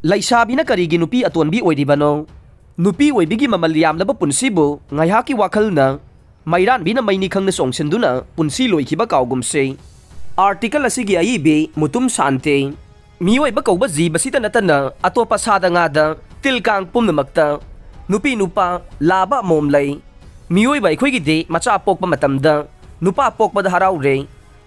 Laisabi na karigi nupi atonbi oiribano nupi oibigi mamal yamlaba punsibu ngaihaki wakalna mairan bina maini khangna songsenduna punsi loikiba kaugumse article asigi aibi mutum sante mioi ba kauba jiba sita natana atopa sada ngada tilkang pumnamakta nupi nupa laba momlai mioi ba khoi gi de macha pokpa matamda nupa pokpa da haraure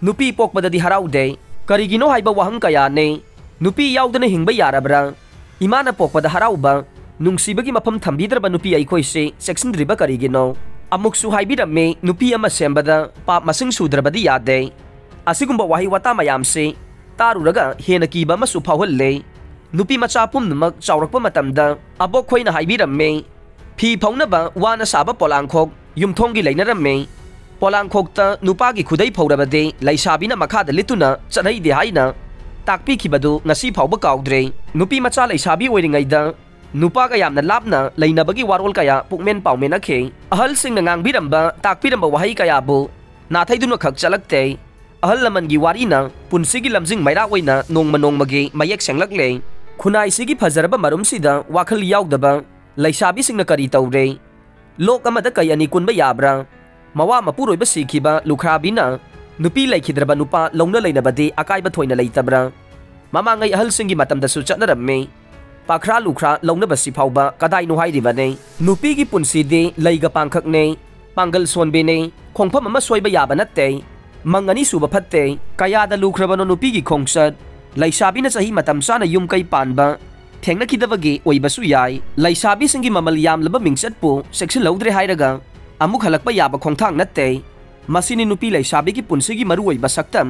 nupi pokpa da di haraude karigino haiba wahang kaya ne nupi yaudana hingba yarabra imana pokpa da harauba nungsibagi mafam thambidrba nupi aikhoise section driba karigino amuksu haibirame nupi ama sembada pap masing sudrabadi yade asigumba wahi wata mayamse taruraga hena kiba masu phawhalle nupi macha pumnamak chawrakpa matamda abok khoina haibirame phi phaunaba wana saba polangkhok yumthonggi leinarame polangkhokta nupagi khudai phawrabade laisabina makhada lituna chanai de haina takpi khibadu ngasi phawba kaudre nupi macha laisabi oiringaida nupa ka yamna lapna leinabagi warol kaya pukmen paumen akhe ahal singna ngangbiramba takpiramba wahai kaya bu nathaiduna khak chalakte ahal laman gi warina punsigi lamjing maira oina nongma nongmagi mayek senglakle khunai sigi phajaraba marum sida wakhal yaudaba laisabi singna kari tawre lok amada kayani kunba yabra mawa mapuroiba sikhiba lukhrabina nupi laikhidraba nupa longna leinabadi akaiba thoina leitabra mamangai ahal singi matamda su chatnaramme pakra lukra launabasi phauba kadai no hairibane nupi gi punsi de leiga pangkhakne pangal sonbe ne khongpham ama soiba yaba natte mangani suba phatte kayada lukrabano nupi gi khongsat laisabi na sahi matam sana yum kai panba thengna khidabagi oibasu yai laisabi singi mamal yam laba mingsat pu section laudre hairaga amuk halakpa yaba khongthang natte masini nupi laisabi gi punsi gi maru oiba saktam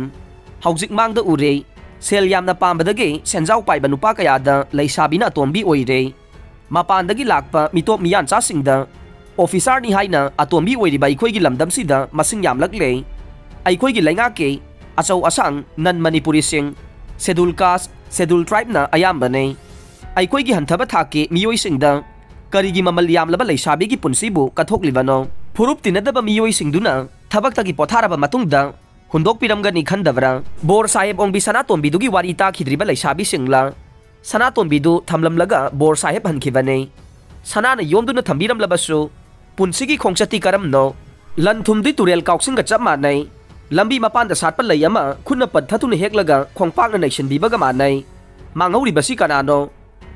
haujik mangda ure sel yamna pambadagi senjau paiba nupa kayada laisabina atombi oire mapandagi lakpa mitop miyan chasingda officer ni haina atombi oiriba aikhoigi lamdamsida masing yamlakle aikhoigi laingake achau asang nan manipuri sing schedule caste schedule tribe na ayambane aikhoigi hanthaba thake miyoi singda karigi mamal yamlaba laisabigi punsibu kathoklibano phurup tinadaba miyoi singduna thabaktagi potharaba matungda hundok piramgani khandavra bor sahib ongbi sanatombi dugi wari ta khidriba laisabi singla sanatombi du thamlamlaga bor sahib hankhibane sanana yomduna thambiram labasu punsigi khongchati karamno lanthumdi turel kauksinga chapmanai lambi mapanda satpa layama khunna pathatuna heklaga khongpakna nation bibaga manai mangauri basi kanano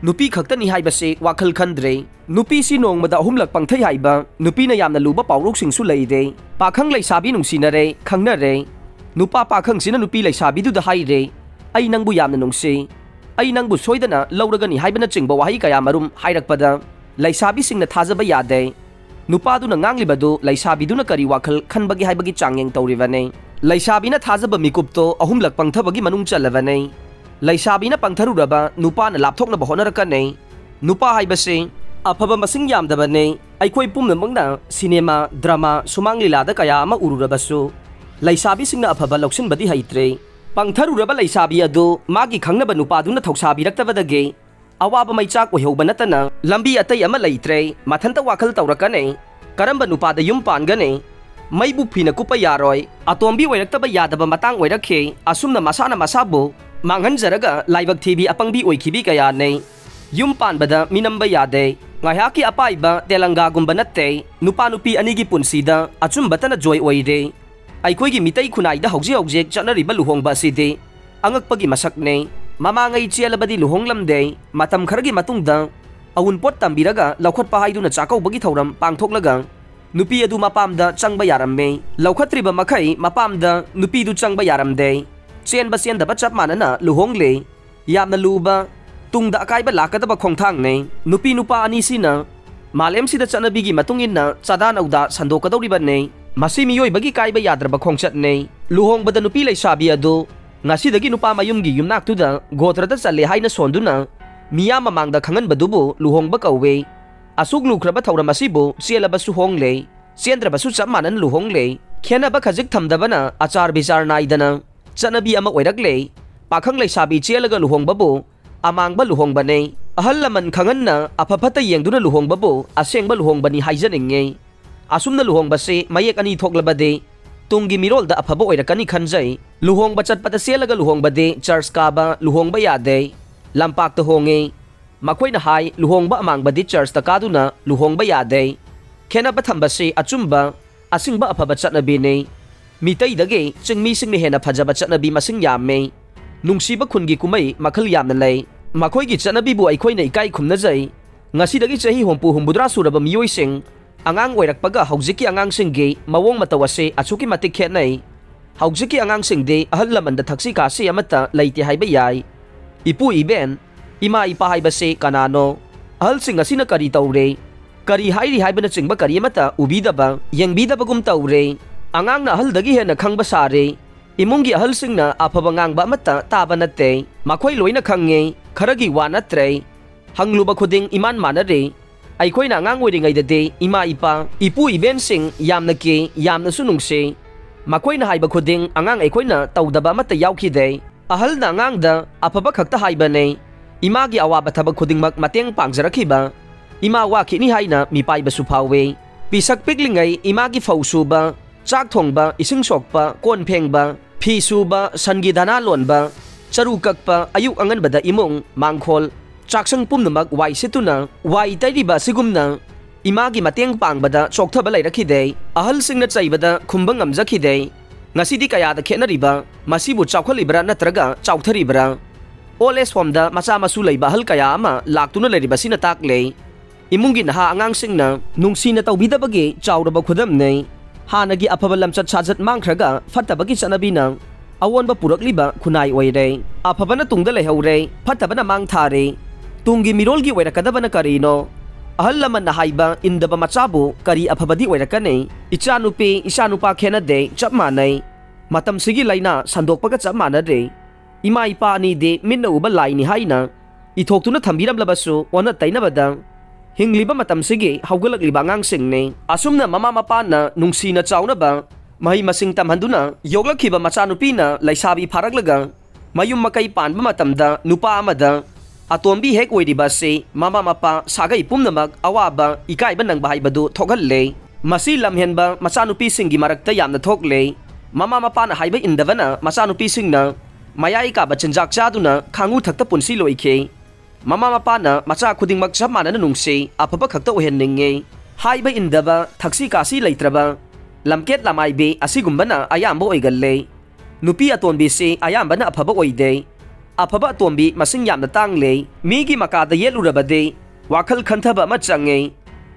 nupi khaktani haibase wakhal khandre nupi si nongmada humlak pangthai haiba nupi na yamna luba pawruk singsu leide pakhang laisabi nungsinare khangnare nupa pakhang sina nupi laisabi du da haire ai nangbu yamna nungsi ai nangbu soidana lauragani haibana chingba wahi kaya marum hairakpada laisabi singna thajaba yade nupa du na nganglibadu laisabi du na kari wakhal khanbagi haibagi changyeng tawrivane laisabi na thajaba mikupto ahumlak pangthabagi manung chalavane laisabi na pangtharuraba nupa na lapthok na bahonarakanne nupa haibase afaba masing yamdabane aikhoi pumnamangna cinema drama sumang lilada kaya ama ururabasu laisabi singna afaba loksinbadi haitre pangtharuraba laisabi adu magi khangnaba nupaduna thausabiraktabadage awaba maichak oihauba natana lambi atai ama leitre mathanta wakhal tawrakane karamba nupada yum pangane maibu phina kupa yaroi atombi oiraktaba yadaba matang oirakhe asumna masana masabu manghanjaraga laibak thibi apangbi oikhibi kaya nei yum panbada minamba yade ngayaki apaiba telanga gumba natte nupa nupi anigi punsida achumbatana joy oire aikhoigi mitai khunaida hauji hauji chanariba luhongba sidi angakpagi masakne mamangai chelabadi luhonglamde matam khargi matungda awunpot tambiraga laukhatpa haiduna chakaubagi thauram pangthoklaga nupi adu mapamda changba yaramme laukhatriba makhai mapamda nupi du changba yaramde chenba chendaba chap manana luhongle yamna luba tungda akaiba lakadaba khongthang ne nupi nupa ani sina malem sida chanabigi matungina chadan auda sandokadoriba ne masi miyoi bagi kaiba yadraba khongchat ne luhongbada nupi laisabi adu ngasidagi nupa mayumgi yumnak tuda gotrada chale haina sonduna miya mamangda khanganbadubu luhongba kawe asuk lukraba thauram asibu chelaba su hongle chendraba su chapmanan luhongle khenaba khajik thamdabana achar bichar naidana chanabi ama oirakle pakhang laisabi chelaga luhongbabu amangba luhongbane ahal laman khanganna aphapata yengduna luhongbabu asengba luhongbani haijaninge asumna luhongbase mayek ani thoklabade tunggi mirolda aphaba oirakani khanjai luhongba chatpata selaga luhongbade church kaba luhongba yade lampak to honge मखोइना हाई लुहोंगबा अमांगबदी church कादुना लुहोंगबा यादे खेनबा थंबसे अचुंबा असिंगबा अफबा चटनबीने मितैदगे चिंगमीसिंगने हेना फजबा चटनबी मसिंग यामे नुंगसीबा खुनगी कुमै मखल यामना लै मखोइगी चटनबीबु अखोइना इकाई खुमनजै ngasi chahi hompu humbudra suraba miyoising angang oirakpaga haujiki angangsinggi mawong matawase achuki matik khenai haujiki angangsingde ahal lamanda thaksi kasi amata leite haiba yai ipu iben ima ipa haibase kanano ahal sing asina kari taure kari hairi haibana chingba kari amata ubidaba yengbidaba gum taure angang na ahal dagi hena khangba sare imungi ahal singna afaba ngangba amata taba natte makhoi loina khange kharagi wa natre hangluba khuding iman manare aikoina ngang oiringai de ima ipa ipu iben sing yamna ke yamna sunungse makoina haiba khuding angang aikoina tawdaba mata yauki de ahal na ngang da apaba khakta haiba ne ima gi awaba thaba khuding mak mateng pangjarakhiba ima wa khini haina mi paiba su phawe pisak piklingai ima gi fausuba chak thongba ising sokpa kon phengba phi suba sangi dana lonba charu kakpa ayuk angan bada imong mangkhol chaksang pumnamak wai situna wai tairiba sigumna imagi mateng pangbada chokthaba lairakhide ahal singna chaibada khumbang amjakhide ngasidi kaya da khenariba masibu chawkhalibra natraga chawtharibra oles formda macha masu leiba hal kaya ama laktuna leriba sina takle imungi naha angang singna nungsina tawbidabagi chawraba khudam nei hanagi afaba lamchat sajat mangkhraga fattabagi chanabina awonba purakliba khunai oire afabana tungda lehaure fattabana mangthare tungi mirolgi oirakadabana karino ahal laman na haiba indaba machabu kari afabadi oirakane ichanupi isanupa khenade chap manai matam sigi laina sandokpaga chap manade ima ipa ani de minna uba laini haina ithoktuna thambiram labasu ona tainabada hingliba matam sigi haugalakliba ngang singne asumna mama mapa na nungsina chauna ba mahi masing tamhanduna yoglakhiba machanupi na laisabi pharaklaga mayum makai panba matamda nupa amada atombi hek oiriba se mama mapa sagai pumnamak awaba ikaiba nangba haibadu thogalle masi lamhenba machanupi singi marakta yamna thokle mama mapa na haiba indavana machanupi singna mayai ka bachanjak chaduna khangu thakta punsi loike mama mapa na macha khudingmak chamana nungse apaba khakta ohenninge haiba indaba thaksi kasi leitraba lamket lamai be asigumbana ayamba oigalle nupi atonbi se ayambana afaba oide afaba atombi masing yamna tangle migi makada yelurabade wakhal khanthaba ma change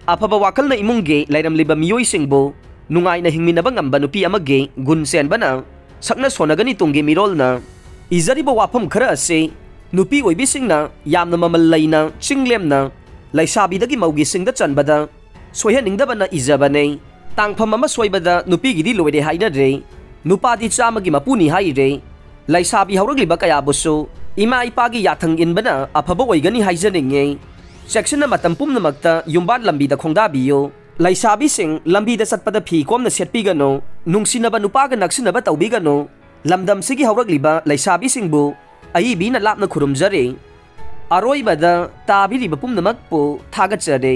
afaba wakhal na imunge lairamliba miyoi singbo nungai na hingminaba ngamba nupi amage gun senbana sakna sonagani tungge mirolna izariba wafam khara ase nupi oibi singna yamna mamal laina chinglemna laisabidagi maugi singda chanbada soihaningdabana izabane tangpham ama soibada nupi gidi loide haina re nupadi chamagi mapuni haire laisabi hauragliba kaya busu ima ipagi yathang inbana afaba oigani haijaninge section na matam pumnamakta yumban lambi da khongda biyo laisabi sing lambi da satpada phi komna setpigano nungsinaba nupaga naksinaba tawbigano lamdam sigi hauragliba laisabi singbu ai bi na lapna khurumjare aroibada tabiri bapumnamakpu thagachare